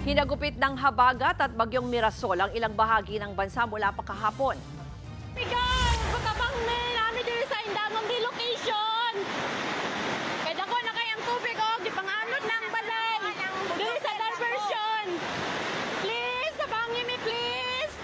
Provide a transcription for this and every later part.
Hinagupit ng habagat at bagyong Mirasol ang ilang bahagi ng bansa mula pa kahapon. Pigang, patabang namin dito sa Indangong di location. Kaya ako na kayang tubig di panganod ng balay. Dito sa diversion. Please, tabangi mi please.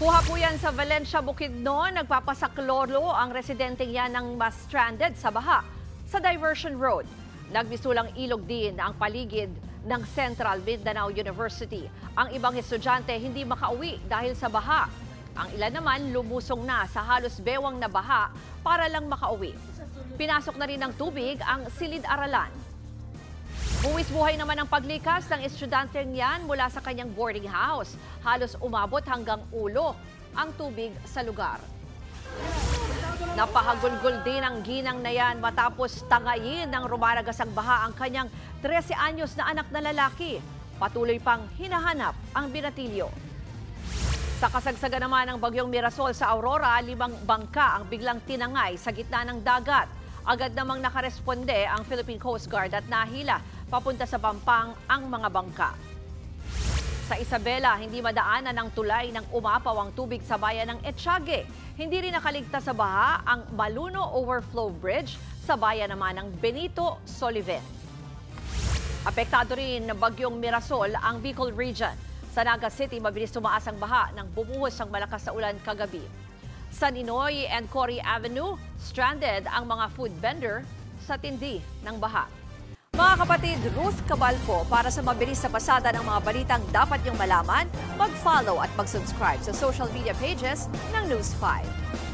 Kuha po yan sa Valencia, Bukidnon. Nagpapasaklolo ang residenteng yan ng mas stranded sa baha sa Diversion Road. Nagbisulang ilog din ang paligid ng Central Mindanao University. Ang ibang estudyante hindi makauwi dahil sa baha. Ang ilan naman lumusong na sa halos bewang na baha para lang makauwi. Pinasok na rin ng tubig ang silid-aralan. Buwis buhay naman ang paglikas ng estudyanteng yan mula sa kanyang boarding house. Halos umabot hanggang ulo ang tubig sa lugar. Napahagulgol din ang ginang na yan matapos tangayin ng rumaragasang baha ang kanyang 13 anyos na anak na lalaki. Patuloy pang hinahanap ang binatilyo. Sa kasagsagan naman ng bagyong Mirasol sa Aurora, 5 bangka ang biglang tinangay sa gitna ng dagat. Agad namang nakaresponde ang Philippine Coast Guard at nahila papunta sa Pampang ang mga bangka. Sa Isabela, hindi madaanan ng tulay ng umapaw ang tubig sa bayan ng Etxague. Hindi rin nakaligtas sa baha ang Maluno Overflow Bridge sa bayan naman ng Benito Soliven. Apektado rin ng bagyong Mirasol ang Bicol Region. Sa Naga City, mabilis tumaas ang baha nang bumuhos ang malakas na ulan kagabi. Sa Ninoy and Cory Avenue, stranded ang mga food vendor sa tindi ng baha. Mga kapatid, Ruth Cabalco, para sa mabilis na pasada ng mga balitang dapat niyong malaman, mag-follow at mag-subscribe sa social media pages ng News 5.